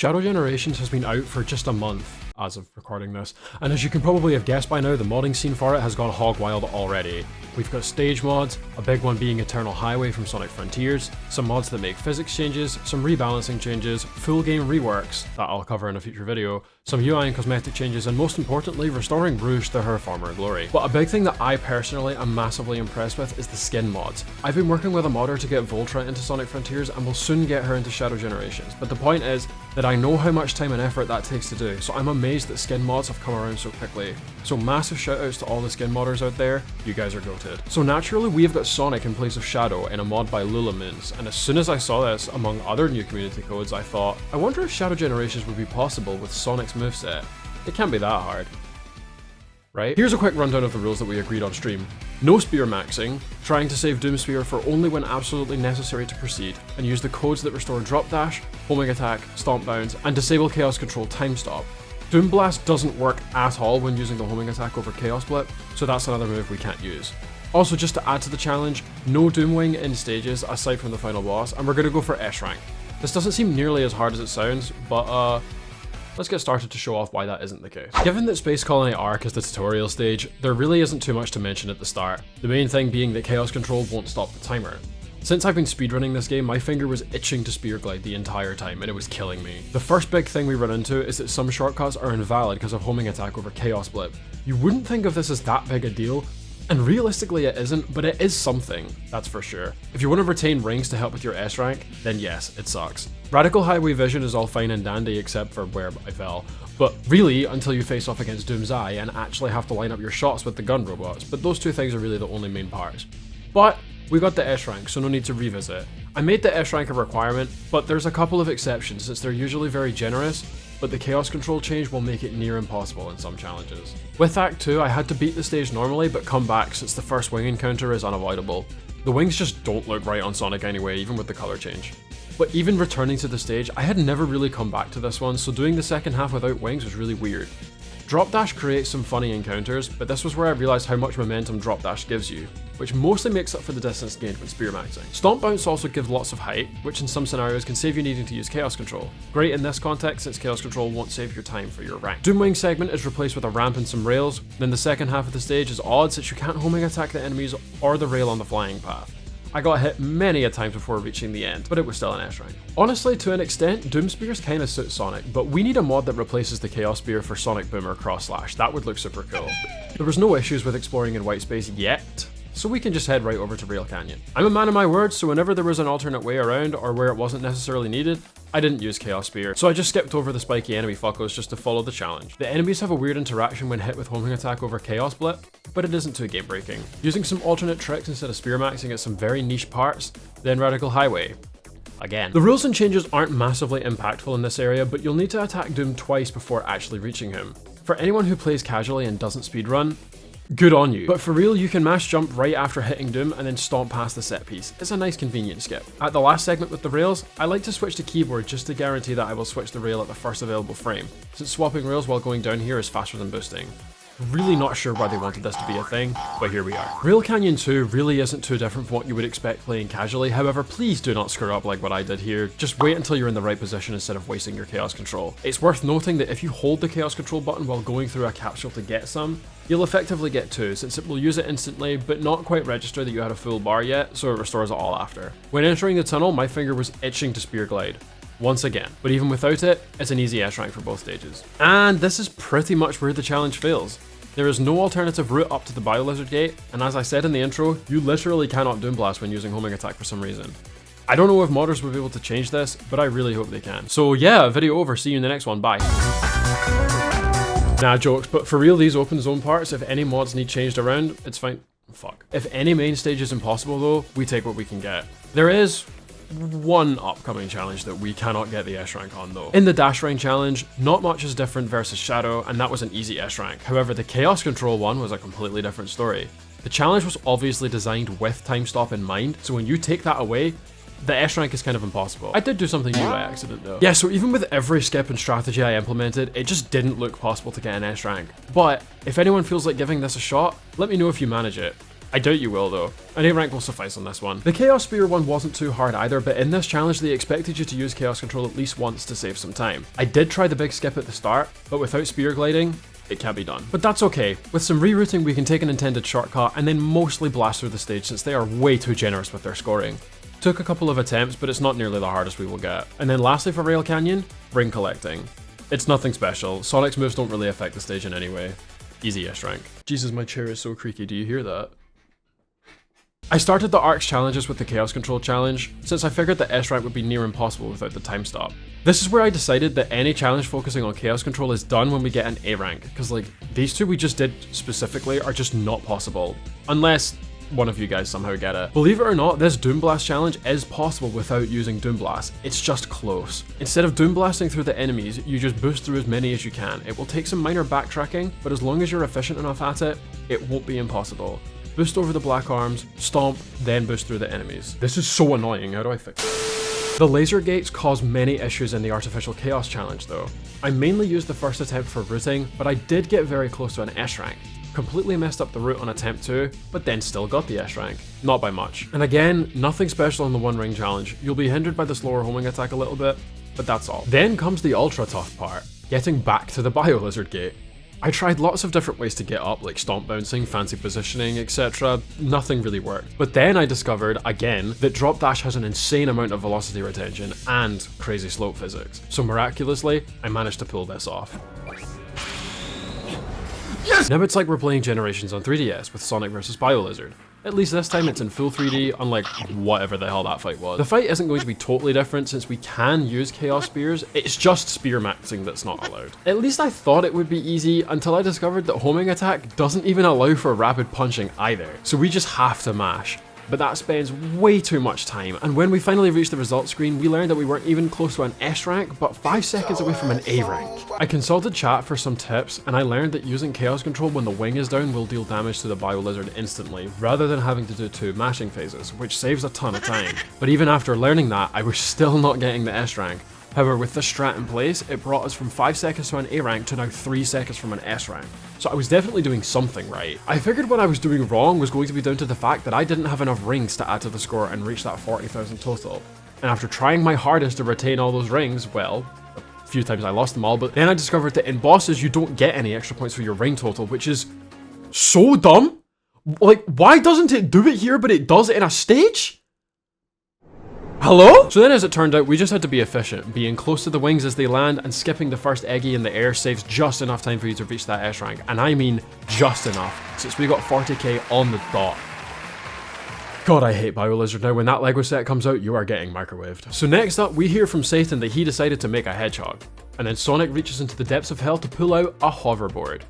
Shadow Generations has been out for just a month as of recording this, and as you can probably have guessed by now, the modding scene for it has gone hog wild already. We've got stage mods, a big one being Eternal Highway from Sonic Frontiers, some mods that make physics changes, some rebalancing changes, full game reworks that I'll cover in a future video, some UI and cosmetic changes, and most importantly, restoring Rouge to her former glory. But a big thing that I personally am massively impressed with is the skin mods. I've been working with a modder to get Voltra into Sonic Frontiers and will soon get her into Shadow Generations, but the point is that I know how much time and effort that takes to do, so I'm amazed that skin mods have come around so quickly. So massive shoutouts to all the skin modders out there, you guys are goated. So naturally we have got Sonic in place of Shadow in a mod by Lulamoons, and as soon as I saw this among other new community codes, I thought, I wonder if Shadow Generations would be possible with Sonic's moveset. It can't be that hard, right? Here's a quick rundown of the rules that we agreed on stream. No spear maxing, trying to save Doom Spear for only when absolutely necessary to proceed, and use the codes that restore drop dash, homing attack, stomp bounce, and disable chaos control time stop. Doom Blast doesn't work at all when using the homing attack over Chaos Blip, so that's another move we can't use. Also, just to add to the challenge, no Doom Wing in stages aside from the final boss, and we're going to go for S rank. This doesn't seem nearly as hard as it sounds, but let's get started to show off why that isn't the case. Given that Space Colony Arc is the tutorial stage, there really isn't too much to mention at the start, the main thing being that Chaos Control won't stop the timer. Since I've been speedrunning this game, my finger was itching to spear glide the entire time, and it was killing me. The first big thing we run into is that some shortcuts are invalid because of homing attack over Chaos Blip. You wouldn't think of this as that big a deal, and realistically it isn't, but it is something, that's for sure. If you want to retain rings to help with your S rank, then yes, it sucks. Radical Highway Vision is all fine and dandy except for where I fell, but really until you face off against Doom's Eye and actually have to line up your shots with the gun robots, but those two things are really the only main parts. But we got the S rank, so no need to revisit. I made the S rank a requirement, but there's a couple of exceptions since they're usually very generous, but the chaos control change will make it near impossible in some challenges. With Act 2, I had to beat the stage normally but come back since the first wing encounter is unavoidable. The wings just don't look right on Sonic anyway, even with the color change. But even returning to the stage, I had never really come back to this one, so doing the second half without wings was really weird. Drop Dash creates some funny encounters, but this was where I realised how much momentum Drop Dash gives you, which mostly makes up for the distance gained when spear maxing. Stomp Bounce also gives lots of height, which in some scenarios can save you needing to use Chaos Control. Great in this context since Chaos Control won't save your time for your rank. Doom Wing segment is replaced with a ramp and some rails, then the second half of the stage is odd since you can't homing attack the enemies or the rail on the flying path. I got hit many a times before reaching the end, but it was still an S rank. Honestly, to an extent, Doom Spears kinda suit Sonic, but we need a mod that replaces the Chaos Spear for Sonic Boom or Cross Slash. That would look super cool. There was no issues with exploring in white space yet, so we can just head right over to Rail Canyon. I'm a man of my word, so whenever there was an alternate way around or where it wasn't necessarily needed, I didn't use Chaos Spear, so I just skipped over the spiky enemy fuckos just to follow the challenge. The enemies have a weird interaction when hit with homing attack over Chaos Blip, but it isn't too game breaking. Using some alternate tricks instead of spear maxing at some very niche parts, then Radical Highway. Again. The rules and changes aren't massively impactful in this area, but you'll need to attack Doom twice before actually reaching him. For anyone who plays casually and doesn't speedrun, good on you. But for real, you can mash jump right after hitting Doom and then stomp past the set piece. It's a nice convenient skip. At the last segment with the rails, I like to switch to keyboard just to guarantee that I will switch the rail at the first available frame, since swapping rails while going down here is faster than boosting. Really not sure why they wanted this to be a thing, but here we are. Rail Canyon 2 really isn't too different from what you would expect playing casually, however please do not screw up like what I did here, just wait until you're in the right position instead of wasting your Chaos Control. It's worth noting that if you hold the Chaos Control button while going through a capsule to get some, you'll effectively get 2 since it will use it instantly but not quite register that you had a full bar yet, so it restores it all after. When entering the tunnel, my finger was itching to spear glide. Once again, but even without it, it's an easy S rank for both stages. And this is pretty much where the challenge fails. There is no alternative route up to the Biolizard gate, and as I said in the intro, you literally cannot Doom Blast when using homing attack for some reason. I don't know if modders will be able to change this, but I really hope they can. So yeah, video over, see you in the next one, bye. Nah, jokes, but for real, these open zone parts, if any mods need changed around, it's fine. Fuck. If any main stage is impossible though, we take what we can get. There is one upcoming challenge that we cannot get the S rank on though. In the Dash Ring challenge, not much is different versus Shadow, and that was an easy S rank. However, the Chaos Control one was a completely different story. The challenge was obviously designed with time stop in mind, so when you take that away, the S rank is kind of impossible. I did do something new by accident though. Yeah, so even with every skip and strategy I implemented, it just didn't look possible to get an S rank. But if anyone feels like giving this a shot, let me know if you manage it. I doubt you will though. An A rank will suffice on this one. The Chaos Spear one wasn't too hard either, but in this challenge they expected you to use Chaos Control at least once to save some time. I did try the big skip at the start, but without spear gliding, it can't be done. But that's okay. With some rerouting we can take an intended shortcut and then mostly blast through the stage since they are way too generous with their scoring. Took a couple of attempts, but it's not nearly the hardest we will get. And then lastly for Rail Canyon, ring collecting. It's nothing special. Sonic's moves don't really affect the stage in any way. Easy S rank. Jesus, my chair is so creaky, do you hear that? I started the Arcs challenges with the Chaos Control challenge, since I figured that S rank would be near impossible without the time stop. This is where I decided that any challenge focusing on Chaos Control is done when we get an A rank, because like, these two we just did specifically are just not possible. Unless one of you guys somehow get it. Believe it or not, this Doom Blast challenge is possible without using Doom Blast. It's just close. Instead of Doom Blasting through the enemies, you just boost through as many as you can. It will take some minor backtracking, but as long as you're efficient enough at it, it won't be impossible. Boost over the black arms, stomp, then boost through the enemies. This is so annoying, how do I fix it? The laser gates cause many issues in the Artificial Chaos challenge though. I mainly used the first attempt for routing, but I did get very close to an S rank. Completely messed up the route on attempt 2, but then still got the S rank. Not by much. And again, nothing special in the one ring challenge. You'll be hindered by the slower homing attack a little bit, but that's all. Then comes the ultra tough part, getting back to the Biolizard gate. I tried lots of different ways to get up, like stomp bouncing, fancy positioning, etc. Nothing really worked. But then I discovered, again, that drop dash has an insane amount of velocity retention and crazy slope physics. So miraculously, I managed to pull this off. Yes! Now it's like we're playing Generations on 3DS with Sonic vs Biolizard. At least this time it's in full 3D, unlike whatever the hell that fight was. The fight isn't going to be totally different since we can use Chaos Spears, it's just spear maxing that's not allowed. At least I thought it would be easy until I discovered that homing attack doesn't even allow for rapid punching either, so we just have to mash. But that spends way too much time, and when we finally reached the results screen, we learned that we weren't even close to an S rank, but 5 seconds away from an A rank. I consulted chat for some tips, and I learned that using Chaos Control when the wing is down will deal damage to the Biolizard instantly, rather than having to do 2 mashing phases, which saves a ton of time. But even after learning that, I was still not getting the S rank. However, with this strat in place, it brought us from 5 seconds to an A rank to now 3 seconds from an S rank. So I was definitely doing something right. I figured what I was doing wrong was going to be down to the fact that I didn't have enough rings to add to the score and reach that 40,000 total. And after trying my hardest to retain all those rings, well, a few times I lost them all, but then I discovered that in bosses you don't get any extra points for your ring total, which is so dumb. Like, why doesn't it do it here but it does it in a stage? Hello? So then as it turned out, we just had to be efficient, being close to the wings as they land and skipping the first Eggy in the air saves just enough time for you to reach that S rank. And I mean just enough, since we got 40k on the dot. God, I hate Biolizard now. When that Lego set comes out, you are getting microwaved. So next up, we hear from Satan that he decided to make a hedgehog. And then Sonic reaches into the depths of hell to pull out a hoverboard.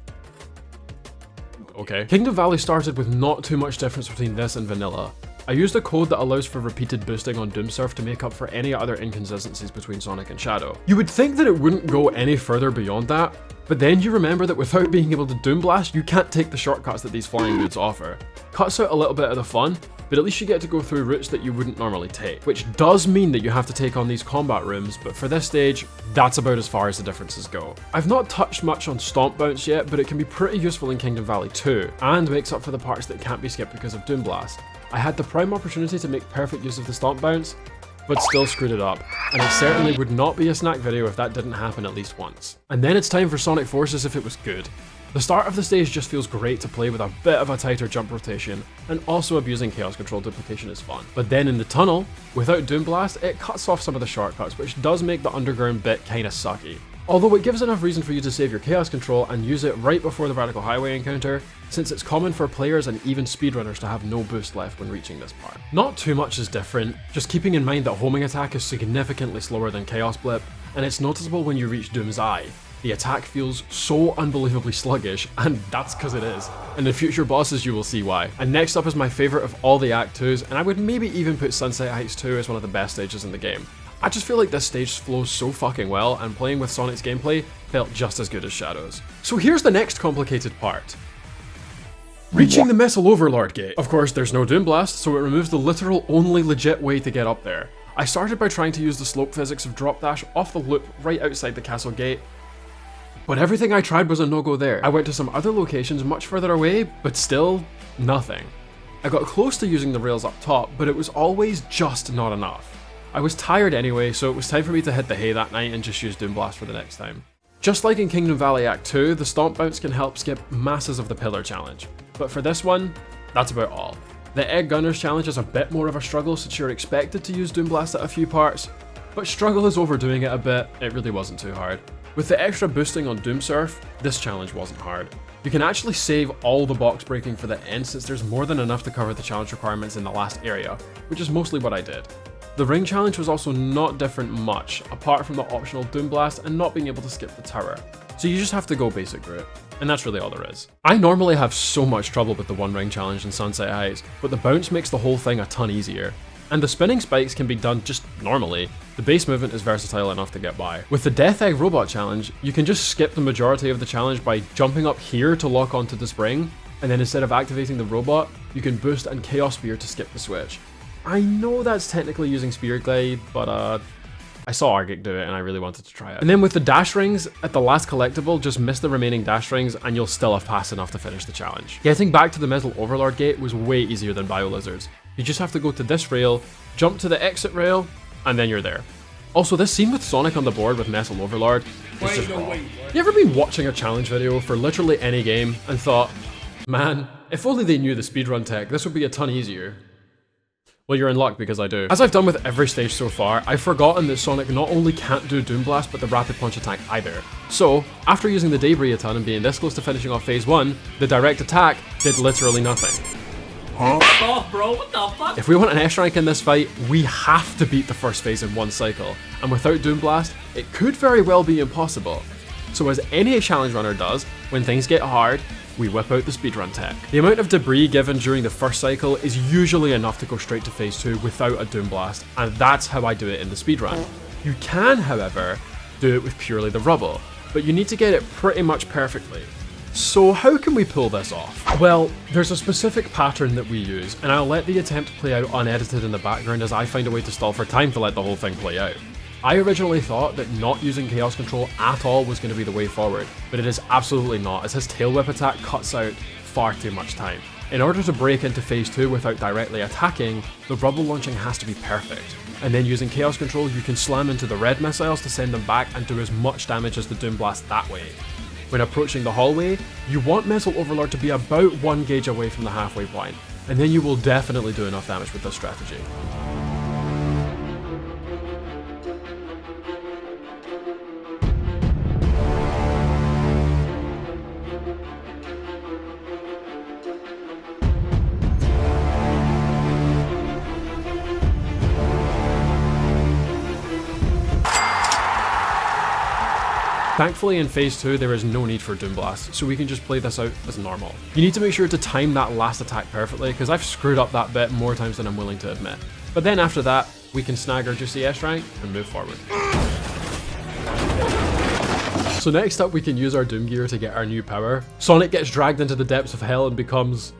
Okay. Kingdom Valley started with not too much difference between this and vanilla. I used a code that allows for repeated boosting on Doomsurf to make up for any other inconsistencies between Sonic and Shadow. You would think that it wouldn't go any further beyond that, but then you remember that without being able to Doom Blast, you can't take the shortcuts that these flying dudes offer. Cuts out a little bit of the fun, but at least you get to go through routes that you wouldn't normally take, which does mean that you have to take on these combat rooms, but for this stage, that's about as far as the differences go. I've not touched much on Stomp Bounce yet, but it can be pretty useful in Kingdom Valley 2, and makes up for the parts that can't be skipped because of Doom Blast. I had the prime opportunity to make perfect use of the Stomp Bounce, but still screwed it up, and it certainly would not be a snack video if that didn't happen at least once. And then it's time for Sonic Forces if it was good. The start of the stage just feels great to play with a bit of a tighter jump rotation, and also abusing Chaos Control duplication is fun. But then in the tunnel, without Doom Blast, it cuts off some of the shortcuts, which does make the underground bit kinda sucky. Although it gives enough reason for you to save your Chaos Control and use it right before the Vertical Highway encounter, since it's common for players and even speedrunners to have no boost left when reaching this part. Not too much is different, just keeping in mind that homing attack is significantly slower than Chaos Blip, and it's noticeable when you reach Doom's Eye. The attack feels so unbelievably sluggish, and that's because it is. In the future bosses you will see why. And next up is my favourite of all the Act 2s, and I would maybe even put Sunset Heights 2 as one of the best stages in the game. I just feel like this stage flows so fucking well, and playing with Sonic's gameplay felt just as good as Shadow's. So here's the next complicated part. Reaching the Missile Overlord gate. Of course, there's no Doom Blast, so it removes the literal only legit way to get up there. I started by trying to use the slope physics of drop dash off the loop right outside the castle gate, but everything I tried was a no-go there. I went to some other locations much further away, but still, nothing. I got close to using the rails up top, but it was always just not enough. I was tired anyway, so it was time for me to hit the hay that night and just use Doom Blast for the next time. Just like in Kingdom Valley Act 2, the Stomp Bounce can help skip masses of the Pillar Challenge. But for this one, that's about all. The Egg Gunners Challenge is a bit more of a struggle since you're expected to use Doom Blast at a few parts, but struggle is overdoing it a bit, it really wasn't too hard. With the extra boosting on Doom Surf, this challenge wasn't hard. You can actually save all the box breaking for the end since there's more than enough to cover the challenge requirements in the last area, which is mostly what I did. The ring challenge was also not different much, apart from the optional Doom Blast and not being able to skip the tower. So you just have to go basic route, and that's really all there is. I normally have so much trouble with the one ring challenge in Sunset Heights, but the bounce makes the whole thing a ton easier. And the spinning spikes can be done just normally. The base movement is versatile enough to get by. With the Death Egg Robot Challenge, you can just skip the majority of the challenge by jumping up here to lock onto the spring, and then instead of activating the robot, you can boost and Chaos Spear to skip the switch. I know that's technically using Spear Glide, but I saw Argic do it and I really wanted to try it. And then with the dash rings, at the last collectible, just miss the remaining dash rings and you'll still have passed enough to finish the challenge. Getting back to the Metal Overlord gate was way easier than Biolizard's. You just have to go to this rail, jump to the exit rail, and then you're there. Also, this scene with Sonic on the board with Metal Overlord is just raw. You ever been watching a challenge video for literally any game and thought, man, if only they knew the speedrun tech, this would be a ton easier? Well, you're in luck because I do. As I've done with every stage so far, I've forgotten that Sonic not only can't do Doom Blast, but the Rapid Punch attack either. So, after using the Debris a ton and being this close to finishing off phase 1, the direct attack did literally nothing. Huh? Oh, bro, what the fuck? If we want an S rank in this fight, we have to beat the first phase in one cycle, and without Doom Blast, it could very well be impossible. So as any challenge runner does, when things get hard, we whip out the speedrun tech. The amount of debris given during the first cycle is usually enough to go straight to phase 2 without a Doom Blast, and that's how I do it in the speedrun. You can, however, do it with purely the rubble, but you need to get it pretty much perfectly. So how can we pull this off? Well, there's a specific pattern that we use, and I'll let the attempt play out unedited in the background as I find a way to stall for time to let the whole thing play out. I originally thought that not using Chaos Control at all was going to be the way forward, but it is absolutely not, as his tail whip attack cuts out far too much time. In order to break into phase 2 without directly attacking, the rubble launching has to be perfect. And then using Chaos Control, you can slam into the red missiles to send them back and do as much damage as the Doom Blast that way. When approaching the hallway, you want Metal Overlord to be about 1 gauge away from the halfway point, and then you will definitely do enough damage with this strategy. Thankfully in phase 2 there is no need for Doom Blast, so we can just play this out as normal. You need to make sure to time that last attack perfectly, because I've screwed up that bit more times than I'm willing to admit. But then after that, we can snag our juicy S rank and move forward. So next up we can use our Doom Gear to get our new power. Sonic gets dragged into the depths of hell and becomes...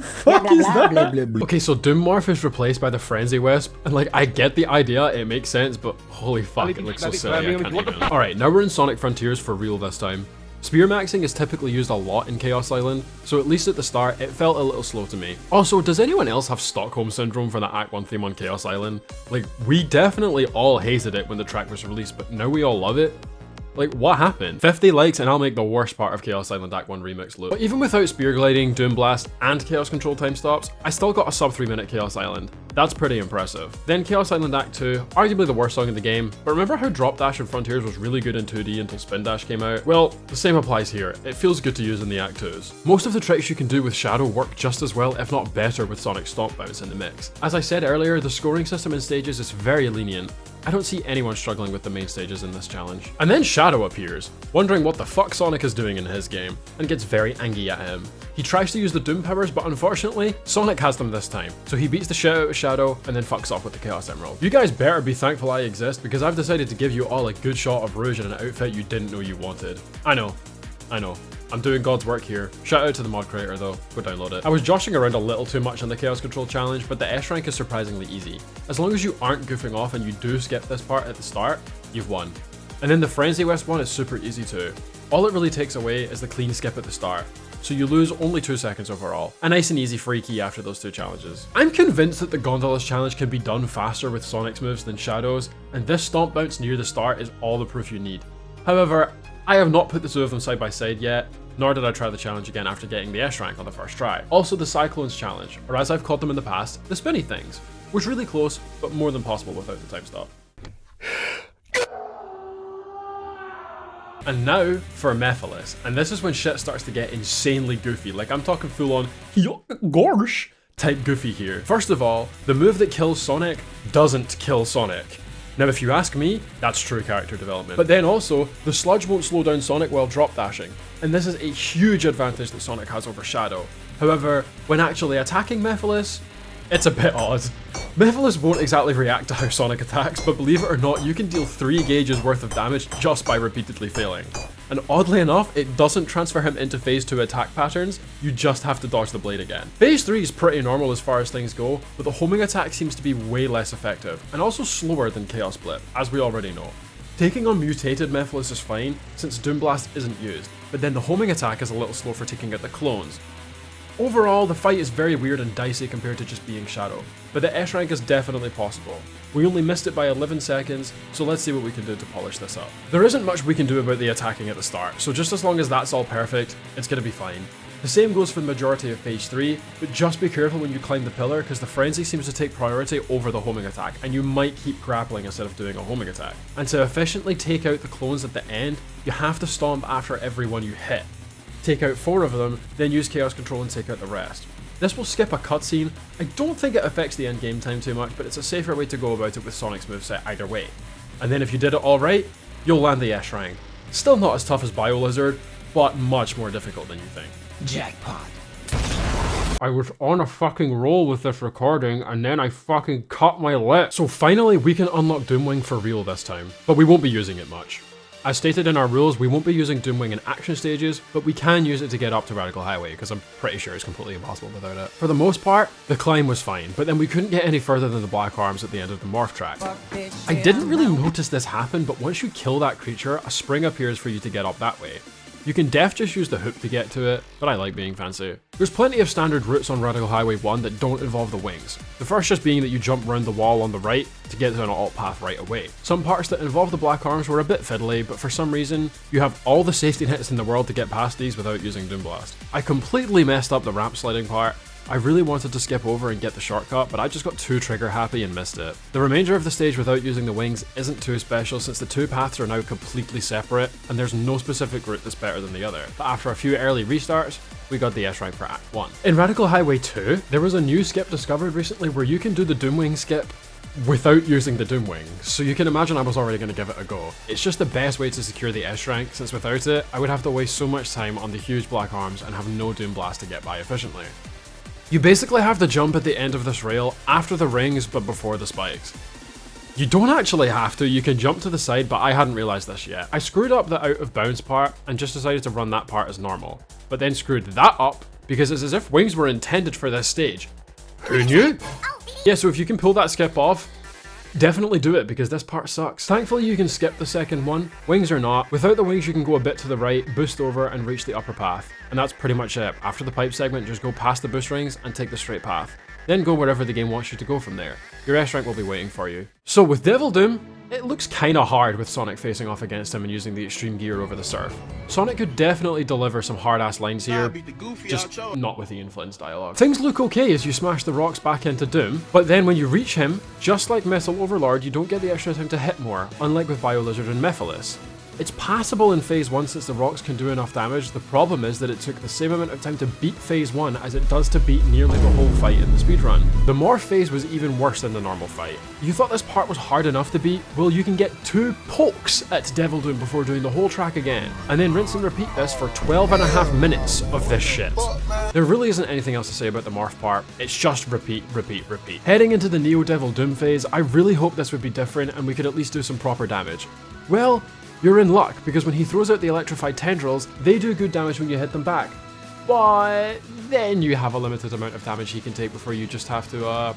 fuck is that? Okay, so Doom Morph is replaced by the Frenzy Wisp, and like, I get the idea, it makes sense, but holy fuck, it looks so silly, I can't even. Alright, now we're in Sonic Frontiers for real this time. Spear maxing is typically used a lot in Chaos Island, so at least at the start, it felt a little slow to me. Also, does anyone else have Stockholm Syndrome for the Act 1 theme on Chaos Island? Like, we definitely all hated it when the track was released, but now we all love it? Like, what happened? 50 likes and I'll make the worst part of Chaos Island Act 1 Remix look. But even without Spear Gliding, Doom Blast, and Chaos Control time stops, I still got a sub 3 minute Chaos Island. That's pretty impressive. Then Chaos Island Act 2, arguably the worst song in the game, but remember how Drop Dash in Frontiers was really good in 2D until Spin Dash came out? Well, the same applies here. It feels good to use in the Act 2s. Most of the tricks you can do with Shadow work just as well, if not better, with Sonic Stomp Bounce in the mix. As I said earlier, the scoring system in stages is very lenient. I don't see anyone struggling with the main stages in this challenge. And then Shadow appears, wondering what the fuck Sonic is doing in his game, and gets very angry at him. He tries to use the Doom powers, but unfortunately, Sonic has them this time. So he beats the shit out of Shadow, and then fucks off with the Chaos Emerald. You guys better be thankful I exist, because I've decided to give you all a good shot of Rouge in an outfit you didn't know you wanted. I know. I'm doing God's work here. Shout out to the mod creator though, go download it. I was joshing around a little too much on the Chaos Control challenge, but the S rank is surprisingly easy. As long as you aren't goofing off and you do skip this part at the start, you've won. And then the Frenzy Wisp one is super easy too. All it really takes away is the clean skip at the start. so you lose only 2 seconds overall. A nice and easy free key after those 2 challenges. I'm convinced that the Gondolas challenge can be done faster with Sonic's moves than Shadow's, and this stomp bounce near the start is all the proof you need. However, I have not put the 2 of them side by side yet, nor did I try the challenge again after getting the S rank on the first try. Also the Cyclones challenge, or as I've called them in the past, the spinny things, was really close, but more than possible without the time stop. And now for Mephiles, and this is when shit starts to get insanely goofy, like I'm talking full on gosh type goofy here. First of all, the move that kills Sonic doesn't kill Sonic. Now if you ask me, that's true character development. But then also, the sludge won't slow down Sonic while drop dashing, and this is a huge advantage that Sonic has over Shadow. However, when actually attacking Mephiles, it's a bit odd. Mephiles won't exactly react to how Sonic attacks, but believe it or not, you can deal 3 gauges worth of damage just by repeatedly failing. And oddly enough, it doesn't transfer him into phase 2 attack patterns, you just have to dodge the blade again. Phase 3 is pretty normal as far as things go, but the homing attack seems to be way less effective, and also slower than Chaos Blip, as we already know. Taking on mutated Mephiles is fine, since Doom Blast isn't used, but then the homing attack is a little slow for taking out the clones. Overall, the fight is very weird and dicey compared to just being Shadow, but the S rank is definitely possible. We only missed it by 11 seconds, so let's see what we can do to polish this up. There isn't much we can do about the attacking at the start, so just as long as that's all perfect, it's gonna be fine. The same goes for the majority of phase 3, but just be careful when you climb the pillar because the frenzy seems to take priority over the homing attack, and you might keep grappling instead of doing a homing attack. And to efficiently take out the clones at the end, you have to stomp after every one you hit. Take out 4 of them, then use Chaos Control and take out the rest. This will skip a cutscene. I don't think it affects the end game time too much, but it's a safer way to go about it with Sonic's moveset either way. And then if you did it alright, you'll land the S rank. Still not as tough as Biolizard, but much more difficult than you think. Jackpot. I was on a fucking roll with this recording and then I fucking cut my lip. So finally we can unlock Doomwing for real this time, but we won't be using it much. As stated in our rules, we won't be using Doomwing in action stages, but we can use it to get up to Radical Highway, because I'm pretty sure it's completely impossible without it. For the most part, the climb was fine, but then we couldn't get any further than the black arms at the end of the morph track. I didn't really notice this happen, but once you kill that creature, a spring appears for you to get up that way. You can just use the hook to get to it, but I like being fancy. There's plenty of standard routes on Radical Highway 1 that don't involve the wings. The first just being that you jump around the wall on the right to get to an alt path right away. Some parts that involve the black arms were a bit fiddly, but for some reason, you have all the safety nets in the world to get past these without using Doom Blast. I completely messed up the ramp sliding part. I really wanted to skip over and get the shortcut, but I just got too trigger happy and missed it. The remainder of the stage without using the wings isn't too special since the 2 paths are now completely separate and there's no specific route that's better than the other. But after a few early restarts, we got the S rank for Act 1. In Radical Highway 2, there was a new skip discovered recently where you can do the Doomwing skip without using the Doomwing, so you can imagine I was already going to give it a go. It's just the best way to secure the S rank, since without it, I would have to waste so much time on the huge black arms and have no Doom Blast to get by efficiently. You basically have to jump at the end of this rail after the rings but before the spikes. You don't actually have to, you can jump to the side, but I hadn't realised this yet. I screwed up the out of bounds part and just decided to run that part as normal, but then screwed that up because it's as if wings were intended for this stage. Who knew? Yeah, so if you can pull that skip off, definitely do it because this part sucks. Thankfully you can skip the second one, wings or not. Without the wings you can go a bit to the right, boost over and reach the upper path. And that's pretty much it. After the pipe segment, just go past the boost rings and take the straight path. Then go wherever the game wants you to go from there. Your S rank will be waiting for you. So with Devil Doom, it looks kinda hard with Sonic facing off against him and using the extreme gear over the surf. Sonic could definitely deliver some hard ass lines here, just not with Ian Flynn's dialogue. Things look okay as you smash the rocks back into Doom, but then when you reach him, just like Missile Overlord, you don't get the extra time to hit more, unlike with Biolizard and Mephiles. It's passable in phase 1 since the rocks can do enough damage. The problem is that it took the same amount of time to beat phase 1 as it does to beat nearly the whole fight in the speedrun. The morph phase was even worse than the normal fight. You thought this part was hard enough to beat? Well, you can get 2 pokes at Devil Doom before doing the whole track again, and then rinse and repeat this for 12.5 minutes of this shit. There really isn't anything else to say about the morph part, it's just repeat, repeat, repeat. Heading into the Neo Devil Doom phase, I really hope this would be different and we could at least do some proper damage. Well, you're in luck, because when he throws out the electrified tendrils, they do good damage when you hit them back. But then you have a limited amount of damage he can take before you just have to,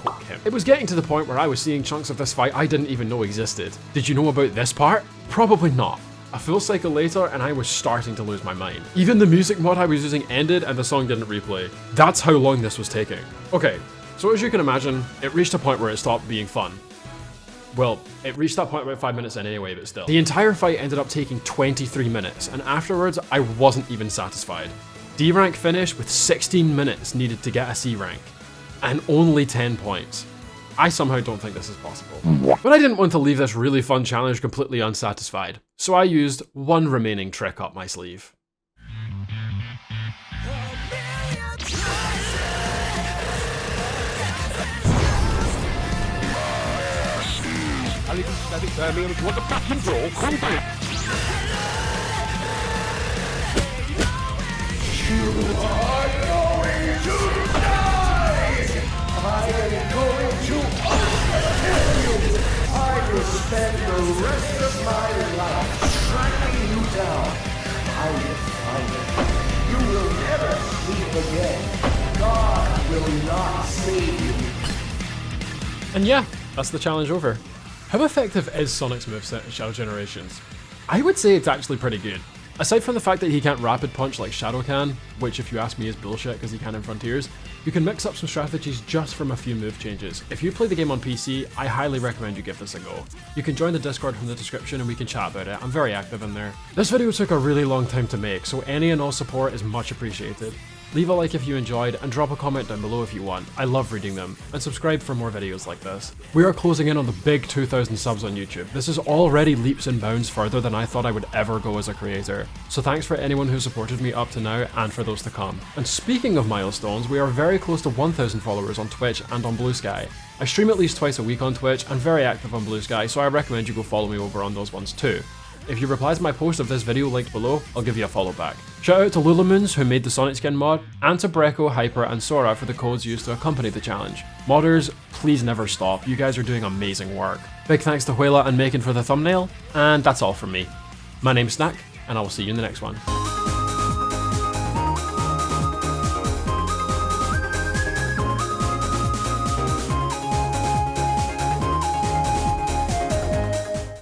poke him. It was getting to the point where I was seeing chunks of this fight I didn't even know existed. Did you know about this part? Probably not. A full cycle later and I was starting to lose my mind. Even the music mod I was using ended and the song didn't replay. That's how long this was taking. Okay, so as you can imagine, it reached a point where it stopped being fun. Well, it reached that point about 5 minutes in anyway, but still. The entire fight ended up taking 23 minutes, and afterwards, I wasn't even satisfied. D rank finished with 16 minutes needed to get a C rank, and only 10 points. I somehow don't think this is possible. But I didn't want to leave this really fun challenge completely unsatisfied, so I used one remaining trick up my sleeve. I will spend the rest of my life tracking you down. I will find you. You will never sleep again. God will not save you. And yeah, that's the challenge over. How effective is Sonic's moveset in Shadow Generations? I would say it's actually pretty good. Aside from the fact that he can't rapid punch like Shadow can, which if you ask me is bullshit because he can in Frontiers, you can mix up some strategies just from a few move changes. If you play the game on PC, I highly recommend you give this a go. You can join the Discord from the description and we can chat about it. I'm very active in there. This video took a really long time to make, so any and all support is much appreciated. Leave a like if you enjoyed and drop a comment down below if you want. I love reading them, and subscribe for more videos like this. We are closing in on the big 2,000 subs on YouTube. This is already leaps and bounds further than I thought I would ever go as a creator. So thanks for anyone who supported me up to now and for those to come. And speaking of milestones, we are very close to 1,000 followers on Twitch and on Blue Sky. I stream at least twice a week on Twitch and very active on Blue Sky, so I recommend you go follow me over on those ones too. If you reply to my post of this video linked below, I'll give you a follow back. Shout out to Lulamoons who made the Sonic Skin mod, and to Brekko, Hyper, and Sora for the codes used to accompany the challenge. Modders, please never stop, you guys are doing amazing work. Big thanks to hweilla and Makon for the thumbnail, and that's all from me. My name's Snack, and I will see you in the next one.